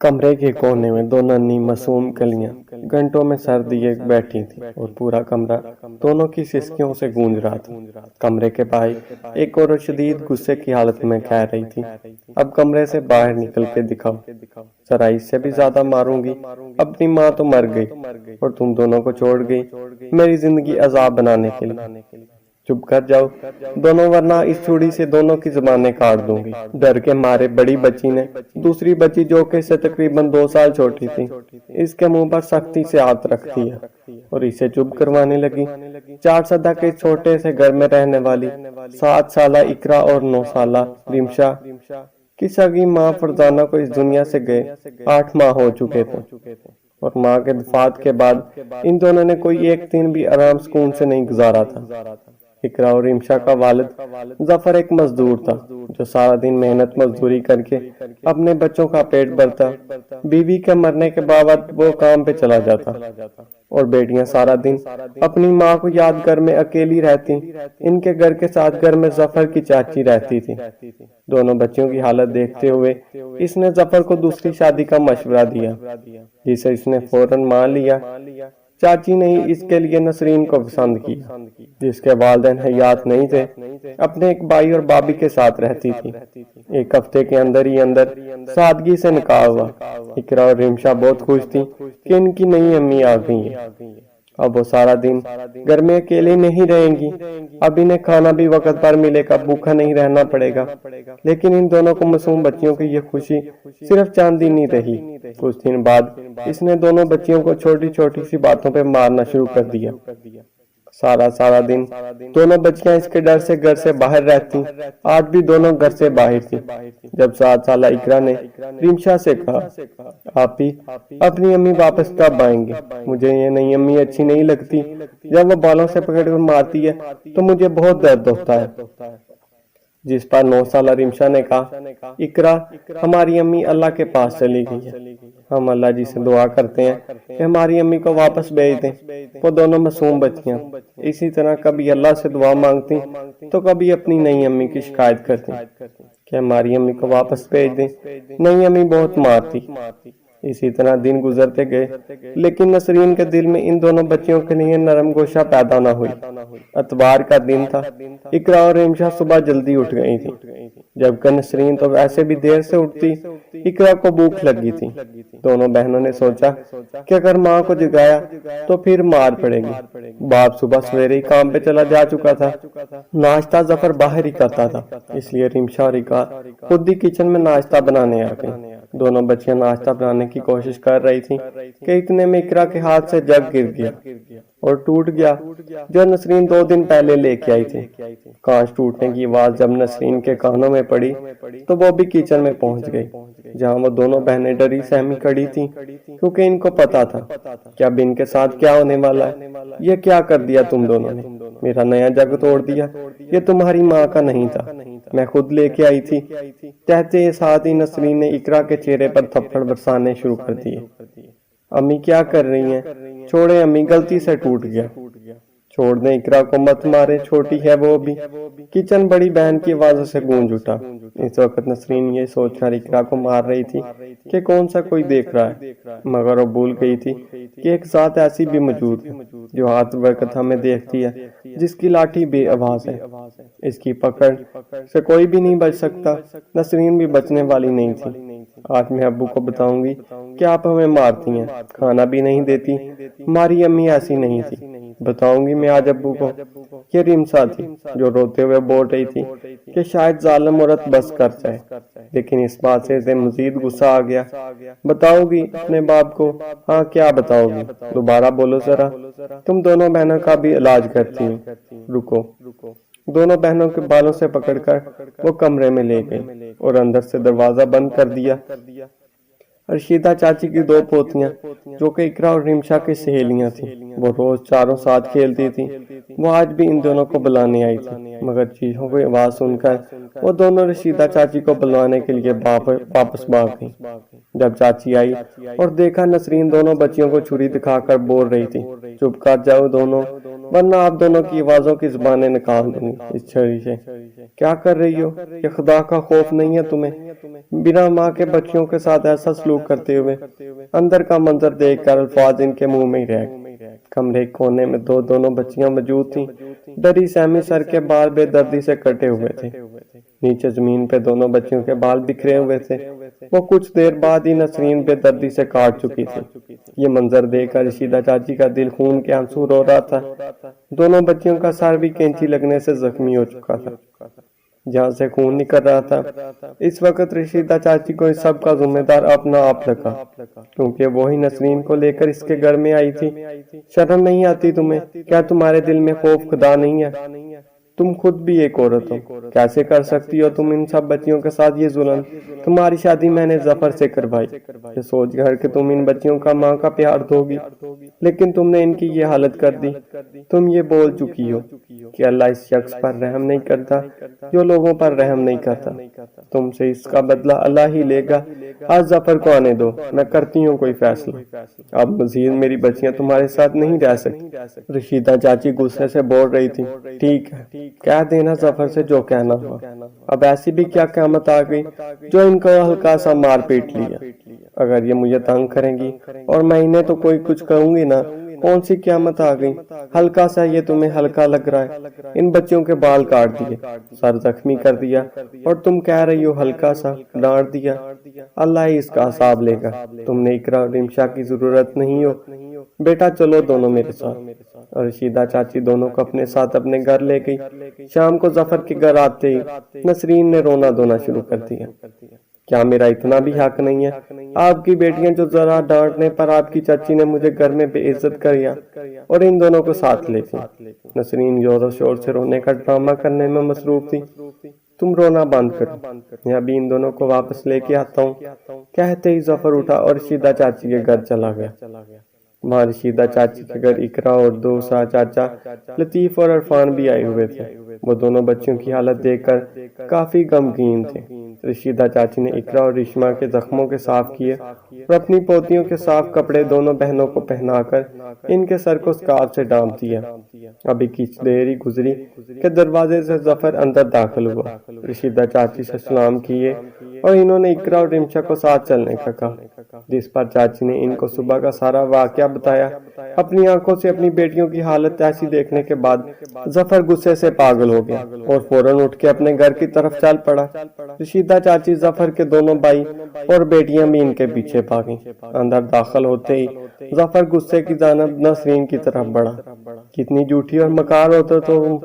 کمرے کے کونے میں دو ننھی معصوم کلیاں گھنٹوں میں سر دیے بیٹھی تھیں اور پورا کمرہ دونوں کی سسکیوں سے گونج رہا تھا۔ کمرے کے باہر ایک عورت شدید غصے کی حالت میں کہہ رہی تھی، اب کمرے سے باہر نکل کے دکھاؤ، ذرا اس سے بھی زیادہ ماروں گی۔ اپنی ماں تو مر گئی اور تم دونوں کو چھوڑ گئی میری زندگی عذاب بنانے کے لیے۔ چپ کر جاؤ دونوں، ورنہ اس چھری سے دونوں کی زبانیں کاٹ دوں گی۔ ڈر کے مارے بڑی بچی نے دوسری بچی جو کہ اسے تقریباً 2 سال چھوٹی تھی اس کے منہ پر سختی سے ہاتھ رکھ دیا اور اسے چپ کروانے لگی۔ 4 سدہ کے چھوٹے سے گھر میں رہنے والی 7 سالہ اقرا اور 9 سالہ ریمشا کی سگی ماں فرزانہ کو اس دنیا سے گئے 8 ماہ ہو چکے تھے، اور ماں کے وفات کے بعد ان دونوں نے کوئی ایک دن بھی آرام سکون سے نہیں گزارا تھا۔ اقرا اور ریمشا کا والد ظفر ایک مزدور تھا جو سارا دن محنت مزدوری کر کے اپنے بچوں کا پیٹ بھرتا۔ بیوی کے مرنے کے بعد وہ کام پہ چلا جاتا اور بیٹیاں سارا دن اپنی ماں کو یاد گھر میں اکیلی رہتی۔ ان کے گھر کے ساتھ گھر میں ظفر کی چاچی رہتی تھی۔ دونوں بچیوں کی حالت دیکھتے ہوئے اس نے ظفر کو دوسری شادی کا مشورہ دیا، جسے اس نے فوراً مان لیا۔ چاچی نے اس کے لیے نسرین کو پسند کیا، جس کے والدین حیات نہیں تھے، اپنے ایک بھائی اور بھابھی کے ساتھ رہتی تھی۔ ایک ہفتے کے اندر ہی سادگی سے نکاح ہوا۔ اقرا اور ریمشا بہت خوش تھی کہ ان کی نئی امی آ گئی ہیں۔ اب وہ سارا دن گھر میں اکیلے نہیں رہیں گی، اب انہیں کھانا بھی وقت پر ملے گا، بھوکا نہیں رہنا پڑے گا۔ لیکن ان دونوں کو معصوم بچیوں کی یہ خوشی صرف چند دن ہی رہی۔ کچھ دن بعد اس نے دونوں بچیوں کو چھوٹی چھوٹی سی باتوں پہ مارنا شروع کر دیا۔ سارا دن دونوں بچیاں اس کے ڈر سے گھر سے باہر رہتی۔ آج بھی دونوں گھر سے باہر تھی جب 7 سالہ اقرا نے ریمشا سے کہا، آپ ہی اپنی امی واپس کب آئیں گے؟ مجھے یہ نئی امی اچھی نہیں لگتی، جب وہ بالوں سے پکڑ کر مارتی ہے تو مجھے بہت درد ہوتا ہے۔ جس پر 9 سالہ ریمشا نے کہا، اقرا ہماری امی اللہ کے پاس چلی گئی ہے، ہم اللہ جی سے دعا کرتے ہیں کہ ہماری امی کو واپس بھیج دیں۔ وہ دونوں معصوم بچیاں اسی طرح کبھی اللہ سے دعا مانگتی تو کبھی اپنی نئی امی کی شکایت کرتی کہ ہماری امی کو واپس بھیج دیں، نئی امی بہت مارتی۔ اسی طرح دن گزرتے گئے، لیکن نسرین کے دل میں ان دونوں بچیوں کے لیے نرم گوشہ پیدا نہ ہوئی۔ اتوار کا دن تھا۔ اقرا اور ریمشا صبح جلدی اٹھ گئی تھی، جبکہ نسرین تو ویسے بھی دیر سے اٹھتی۔ اقرا کو بھوک لگی تھی۔ دونوں بہنوں نے سوچا کہ اگر ماں کو جگایا تو پھر مار پڑے گی۔ باپ صبح سویرے ہی کام پہ چلا جا چکا تھا۔ ناشتہ ظفر باہر ہی کرتا تھا، اس لیے ریمشا اور اقرا خود ہی کچن میں ناشتہ بنانے آ گئی۔ دونوں بچیاں ناشتہ بنانے کی کوشش کر رہی تھی کہ اتنے میں اقرا کے ہاتھ سے جگ گر گیا اور ٹوٹ گیا، جو نسرین 2 دن پہلے لے کے آئی تھی۔ کانچ ٹوٹنے کی آواز جب نسرین کے کانوں میں پڑی تو وہ بھی کچن میں پہنچ گئی، جہاں وہ دونوں بہنیں ڈری سہمی کھڑی تھیں، کیونکہ ان کو پتا تھا کہ اب ان کے ساتھ کیا ہونے والا ہے۔ یہ کیا کر دیا تم دونوں نے؟ میرا نیا جگ توڑ دیا، یہ تمہاری ماں کا نہیں تھا، میں خود لے کے آئی تھی۔ کہتے ساتھ ہی نسرین نے اقرا کے چہرے پر تھپڑ برسانے شروع کر دیے۔ امی کیا کر رہی ہیں؟ چھوڑے امی، غلطی سے ٹوٹ گیا۔ چھوڑ دیں اقرا کو، مت مارے، چھوٹی ہے وہ بھی۔ کچن بڑی بہن کی آوازوں سے گونج اٹھا۔ اس وقت نسرین یہ سوچ کر اقرا کو مار رہی تھی کہ کون سا کوئی دیکھ رہا ہے، مگر وہ بھول گئی تھی کہ ایک ذات ایسی بھی موجود ہے جو ہاتھ وقت ہمیں دیکھتی ہے، جس کی لاٹھی بے آواز ہے، اس کی پکڑ سے کوئی بھی نہیں بچ سکتا۔ نسرین بھی بچنے والی نہیں تھی۔ آج میں ابو کو بتاؤں گی کہ آپ ہمیں مارتی ہیں، کھانا بھی نہیں دیتی، ہماری امی ایسی نہیں تھی۔ بتاؤں گی میں آج ابو کو۔ یہ ریمشا تھی جو روتے ہوئے بول رہی تھی کہ شاید ظالم عورت بس کر جائے، لیکن اس بات سے اسے مزید غصہ آ گیا۔ بتاؤ گی اپنے باپ کو؟ ہاں کیا بتاؤ گی؟ دوبارہ بولو ذرا۔ تم دونوں بہنوں کا بھی علاج کرتی ہوں۔ رکو۔ دونوں بہنوں کے بالوں سے پکڑ کر وہ کمرے میں لے گئی اور اندر سے دروازہ بند کر دیا۔ رشیدہ چاچی کی 2 پوتیاں جو کہ اقرا اور ریمشا کی سہیلیاں تھیں، وہ روز چاروں ساتھ کھیلتی تھیں، وہ آج بھی ان دونوں کو بلانے آئی تھی، مگر چیخوں کی آواز سن کر وہ دونوں رشیدہ چاچی کو بلوانے کے لیے واپس بھاگ گئیں۔ جب چاچی آئی اور دیکھا نسرین دونوں بچیوں کو چھری دکھا کر بول رہی تھی، چپ کر جاؤ دونوں، ورنہ آپ دونوں کی آوازوں کی زبانیں نکال دوں گی اس چھری سے۔ کیا کر رہی ہو؟ یہ خدا کا خوف نہیں ہے تمہیں؟ بنا ماں کے بچیوں کے ساتھ ایسا سلوک کرتے ہوئے اندر کا منظر دیکھ کر الفاظ ان کے منہ میں ہی رہ گئے۔ کمرے کونے میں دونوں بچیاں موجود تھیں۔ ڈری سہمی سر کے بال بے دردی سے کٹے ہوئے تھے۔ نیچے زمین پہ دونوں بچیوں کے بال بکھرے ہوئے تھے۔ وہ کچھ دیر بعد ہی نسرین بے دردی سے کاٹ چکی تھی۔ یہ منظر دیکھ کر رشیدہ چاچی کا دل خون کے آنسو رو رہا تھا۔ دونوں بچیوں کا سر بھی کینچی لگنے سے زخمی ہو چکا تھا، جہاں سے خون نکل رہا تھا۔ اس وقت رشیدہ چاچی کو اس سب کا ذمہ دار اپنا آپ لگا، کیونکہ وہی نسرین کو لے کر اس کے گھر میں آئی تھی۔ شرم نہیں آتی تمہیں؟ کیا تمہارے دل میں خوف خدا نہیں ہے؟ تم خود بھی ایک عورت ہو، کیسے کر سکتی ہو تم ان سب بچیوں کے ساتھ یہ ظلم؟ تمہاری شادی میں نے ظفر سے کروائی، یہ سوچ کر کہ تم ان بچیوں کا ماں کا پیار دو گی، لیکن تم نے ان کی یہ حالت کر دی۔ تم یہ بول چکی ہو کہ اللہ اس شخص پر رحم نہیں کرتا جو لوگوں پر رحم نہیں کرتا۔ تم سے اس کا بدلہ اللہ ہی لے گا۔ آج ظفر کو آنے دو، میں کرتی ہوں کوئی فیصلہ۔ اب مزید میری بچیاں تمہارے ساتھ نہیں رہ سکتی۔ رشیدہ چاچی غصے سے بول رہی تھی۔ ٹھیک ہے، کہہ دینا ظفر سے جو کہنا ہوا۔ اب ایسی بھی کیا قیامت آ گئی جو ان کو ہلکا سا مار پیٹ لیا؟ اگر یہ مجھے تنگ کریں گی اور میں انہیں تو کوئی کچھ کروں گی نا، کون سی قیامت آ گئی؟ ہلکا سا یہ تمہیں ہلکا لگ رہا ہے؟ ان بچیوں کے بال کاٹ دیے، سر زخمی کر دیا، اور تم کہہ رہی ہو ہلکا سا؟ ڈانٹ دیا۔ اللہ ہی اس کا حساب لے گا۔ تم نے اقرا اور رمشا کی ضرورت نہیں ہو۔ بیٹا چلو دونوں میرے ساتھ۔ اور رشیدہ چاچی دونوں کو اپنے ساتھ اپنے گھر لے گئی۔ شام کو ظفر کے گھر آتے ہی نسرین نے رونا دھونا شروع کر دیا۔ کیا میرا اتنا بھی حق نہیں ہے؟ آپ کی بیٹیاں جو ذرا ڈانٹنے پر آپ کی چاچی نے مجھے گھر میں بے عزت کریا اور ان دونوں کو ساتھ لے گئی۔ نسرین زور و شور سے رونے کا ڈرامہ کرنے میں مصروف تھی۔ تم رونا بند کرو، میں ابھی ان دونوں کو واپس لے کے آتا ہوں، کہتے ہی ظفر اٹھا اور رشیدہ چاچی کے گھر چلا گیا۔ وہاں رشیدہ چاچی کے گھر اقرا اور دوسرا چاچا لطیف اور عرفان بھی آئے ہوئے تھے۔ وہ دونوں بچیوں کی حالت دیکھ کر کافی غمگین تھے۔ رشیدہ چاچی نے اقرا اور ریشما کے زخموں کے صاف کیے اور اپنی پوتیوں کے صاف کپڑے دونوں بہنوں کو پہنا کر ان کے سر کو سکارف سے ڈانپ دیا۔ ابھی کچھ دیر ہی گزری کہ دروازے سے ظفر اندر داخل ہوا۔ رشیدہ چاچی سے سلام کیے اور انہوں نے اقرا اور رمشا کو ساتھ چلنے کا کہا، جس پر چاچی نے ان کو صبح کا سارا واقعہ بتایا۔ اپنی آنکھوں سے اپنی بیٹیوں کی حالت ایسی دیکھنے کے بعد ظفر غصے سے پاگل ہو گیا اور فوراً اٹھ کے اپنے گھر کی طرف چل پڑا۔ رشیدہ چاچی، ظفر کے دونوں بھائی اور بیٹیاں بھی ان کے پیچھے بھاگیں۔ اندر داخل ہوتے ہی ظفر غصے کی جانب نسرین کی طرف بڑھا۔ کتنی جھوٹی اور مکار ہو تو تم،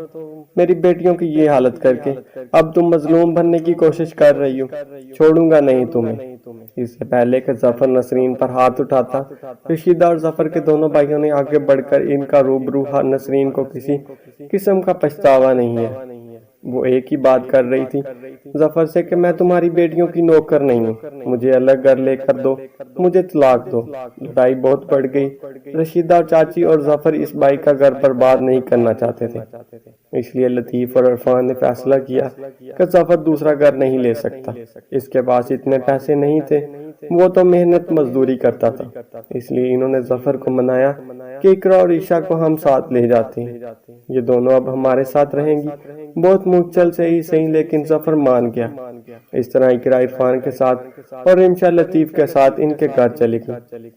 میری بیٹیوں کی یہ حالت کر کے اب تم مظلوم بننے کی کوشش کر رہی ہو۔ چھوڑوں گا نہیں تمہیں۔ اس سے پہلے کہ ظفر نسرین پر ہاتھ اٹھاتا، رشیدہ اور ظفر کے دونوں بھائیوں نے آگے بڑھ کر ان کا روبرو نسرین کو کسی قسم کا پچھتاوا نہیں ہے۔ وہ ایک ہی بات کر رہی تھی ظفر سے کہ میں تمہاری بیٹیوں کی نوکر نہیں ہوں، مجھے الگ گھر لے کر دو، مجھے طلاق دو۔ لڑائی بہت بڑھ گئی۔ رشیدہ اور چاچی اور ظفر اس بھائی کا گھر برباد نہیں کرنا چاہتے تھے، اس لیے لطیف اور عرفان نے فیصلہ کیا کہ ظفر دوسرا گھر نہیں لے سکتا۔ اس کے پاس اتنے پیسے نہیں تھے، وہ تو محنت مزدوری کرتا تھا، اس لیے انہوں نے ظفر کو منایا کہ اقرا اور عشاء کو ہم ساتھ لے جاتے ہیں، یہ دونوں اب ہمارے ساتھ رہیں گی۔ بہت مچل سے ہی صحیح، لیکن ظفر مان گیا۔ اس طرح اقرا عرفان کے ساتھ اور رمشا لطیف کے ساتھ ان کے گھر چلی گئی۔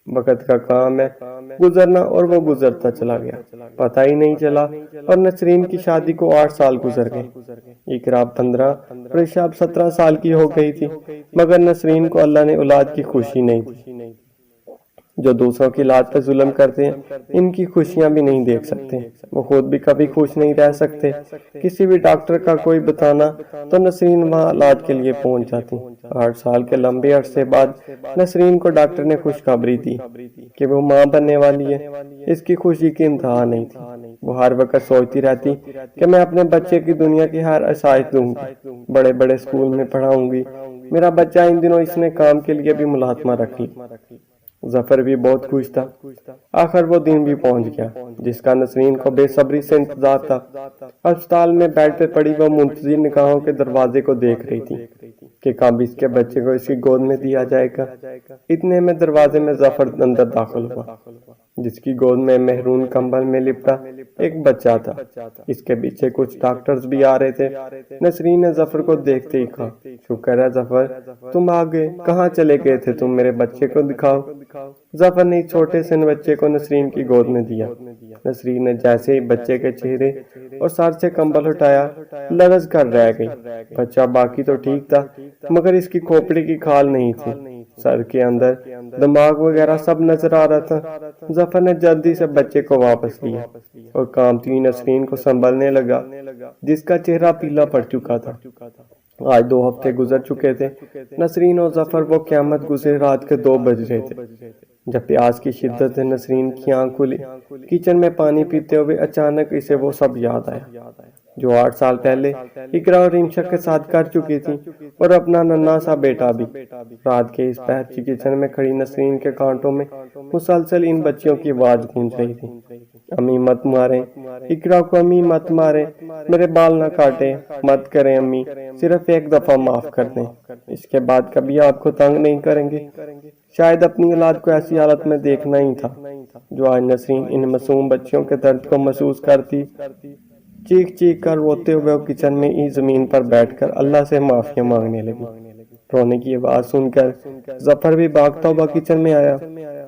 وقت کا کام ہے گزرنا اور وہ گزرتا چلا گیا، پتہ ہی نہیں چلا، اور نسرین کی شادی کو 8 سال گزر گئے۔ اقرا 15 اور عشاء 17 سال کی ہو گئی تھی، مگر نسرین کو اللہ نے اولاد کی خوشی نہیں دی۔ جو دوسروں کی اولاد پہ ظلم کرتے ہیں ان کی خوشیاں بھی نہیں دیکھ سکتے، وہ خود بھی کبھی خوش نہیں رہ سکتے۔ کسی بھی ڈاکٹر کا کوئی بتانا تو نسرین وہاں علاج کے لیے پہنچ جاتی۔ 8 سال کے لمبے عرصے بعد نسرین کو ڈاکٹر نے خوشخبری دی کہ وہ ماں بننے والی ہے۔ اس کی خوشی کی انتہا نہیں تھی۔ وہ ہر وقت سوچتی رہتی کہ میں اپنے بچے کی دنیا کی ہر آسائش دوں گی، بڑے بڑے اسکول میں پڑھاؤں گی۔ میرا بچہ ان دنوں اس نے کام کے لیے بھی ملازمہ رکھ لی۔ ظفر بھی بہت خوش تھا۔ آخر وہ دن بھی پہنچ گیا جس کا نسرین کو بے صبری سے انتظار تھا۔ اسپتال میں بیڈ پہ پڑی وہ منتظر نگاہوں کے دروازے کو دیکھ رہی تھی کہ کب اس کے بچے کو اس کی گود میں دیا جائے گا۔ اتنے میں دروازے میں ظفر اندر داخل ہوا۔ جس کی گود میں مہرون کمبل میں لپٹا ایک بچہ تھا۔ اس کے پیچھے کچھ ڈاکٹرز بھی آ رہے تھے۔ نسرین نے ظفر کو دیکھتے ہی کہا، شکر ہے ظفر تم آ گئے، کہاں چلے گئے تھے تم؟ میرے بچے کو دکھاؤ۔ ظفر نے چھوٹے سے بچے کو نسرین کی گود میں دیا۔ نسرین نے جیسے ہی بچے کے چہرے اور سر سے کمبل ہٹایا، لرز کر رہ گئی۔ بچہ باقی تو ٹھیک تھا، مگر اس کی کھوپڑی کی کھال نہیں تھی۔ سر کے اندر دماغ وغیرہ سب نظر آ رہا تھا۔ ظفر نے جلدی سے بچے کو واپس لیا اور کانپتی ہوئی نسرین کو سنبھلنے لگا، جس کا چہرہ پیلا پڑ چکا تھا۔ آج 2 ہفتے گزر چکے تھے۔ نسرین اور ظفر وہ قیامت گزرے رات کے 2 بج رہے تھے جب پیاس کی شدت سے نسرین کی آنکھ کھلی۔ کچن میں پانی پیتے ہوئے اچانک اسے وہ سب یاد آیا جو 8 سال پہلے اقرا اور ریمشا کے ساتھ کر چکی تھی، اور اپنا ننھا سا بیٹا بھی۔ رات کے اس پہر کی کچن میں کھڑی نسرین کے کانٹوں میں مسلسل ان بچیوں کی آواز گونج رہی تھی، امی مت ماریں اقرا کو، امی مت ماریں، میرے بال نہ کاٹیں، مت کریں امی، صرف ایک دفعہ معاف کر دیں، اس کے بعد کبھی آپ کو تنگ نہیں کریں گے۔ شاید اپنی اولاد کو ایسی حالت میں دیکھنا ہی تھا جو آج نسرین ان معصوم بچیوں کے درد کو محسوس کرتی۔ چیخ چیخ کر روتے ہوئے وہ کچن میں ہی زمین پر بیٹھ کر اللہ سے معافیاں مانگنے لگی۔ رونے کی آواز سن کر ظفر بھی بھاگتا ہوا کچن میں آیا۔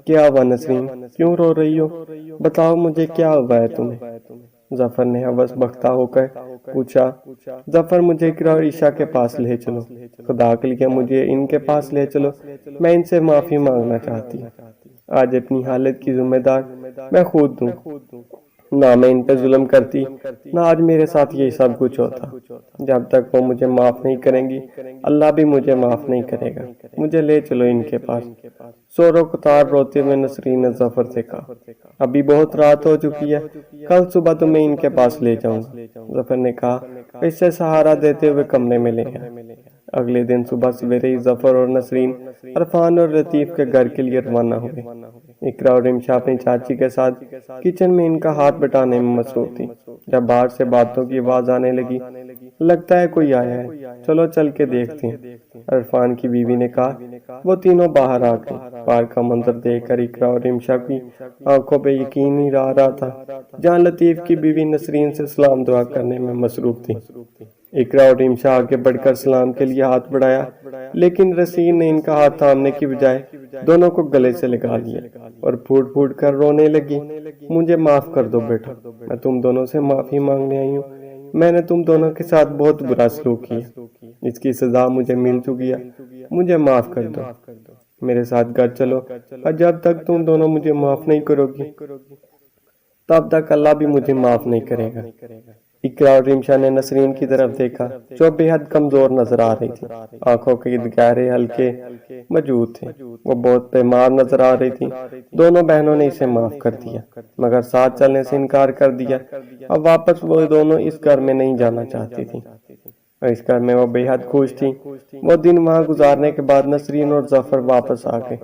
کیا ہوا نسرین، کیوں رو رہی ہو؟ بتاؤ مجھے کیا ہوا ہے تمہیں؟ ظفر نے حوث بختہ ہو کر پوچھا۔ ظفر مجھے اقرا اور عشاء کے پاس لے چلو، خدا کے لیے مجھے ان کے پاس لے چلو، میں ان سے معافی مانگنا چاہتی ہوں۔ آج اپنی حالت کی ذمہ دار میں خود ہوں، نہ میں ان پہ ظلم کرتی، نہ آج میرے ساتھ یہ سب کچھ ہوتا۔ جب تک وہ مجھے معاف نہیں کریں گی، اللہ بھی مجھے معاف نہیں کرے گا۔ مجھے لے چلو ان کے پاس۔ سورو کتار روتے ہوئے نسرین نے ظفر سے کہا، ابھی بہت رات ہو چکی ہے، کل صبح تمہیں ان کے پاس لے جاؤں گا۔ ظفر نے کہا، اس سے سہارا دیتے ہوئے کمرے میں لے گیا۔ اگلے دن صبح سویرے ہی ظفر اور نسرین عرفان اور لطیف کے گھر کے لیے روانہ ہوئے۔ اقرا اور رمشا اپنی چاچی کے ساتھ کچن میں ان کا ہاتھ بٹانے میں مصروف تھی، جب باہر سے باتوں کی آواز آنے لگی۔ لگتا ہے کوئی آیا ہے، چلو چل کے دیکھتے ہیں، عرفان کی بیوی نے کہا۔ وہ تینوں باہر آ گئے۔ باہر کا منظر دیکھ کر اقرا اور رمشا کی آنکھوں پہ یقین نہیں رہا تھا، جہاں لطیف کی بیوی نسرین سے سلام دعا کرنے میں مصروف تھی۔ اقرا اور رمشا آگے بڑھ کر سلام کے لیے ہاتھ بڑھایا، لیکن نسرین نے ان کا ہاتھ تھامنے کی بجائے دونوں کو گلے سے لگا لیا اور پھوٹ پھوٹ کر رونے لگی۔ مجھے معاف کر دو بیٹا، میں تم دونوں سے معافی مانگنے آئی ہوں۔ میں نے تم دونوں کے ساتھ بہت برا سلوک کیا، اس کی سزا مجھے مل چکی ہے، مجھے معاف کر دو۔ میرے ساتھ گھر چلو، اور جب تک تم دونوں مجھے معاف نہیں کرو گی تب تک اللہ بھی مجھے معاف نہیں کرے گا۔ اقرا اور رمشا نے نسرین کی طرف دیکھا جو بے حد کمزور نظر آ رہی تھی، آنکھوں کے گہرے حلقے موجود تھے، وہ بہت بیمار نظر آ رہی تھی۔ دونوں بہنوں نے اسے معاف کر دیا، مگر ساتھ چلنے سے انکار کر دیا۔ اب واپس وہ دونوں اس گھر میں نہیں جانا چاہتی تھی، اور اس گھر میں وہ بے حد خوش تھی۔ وہ دن وہاں گزارنے کے بعد نسرین اور ظفر واپس آ گئے۔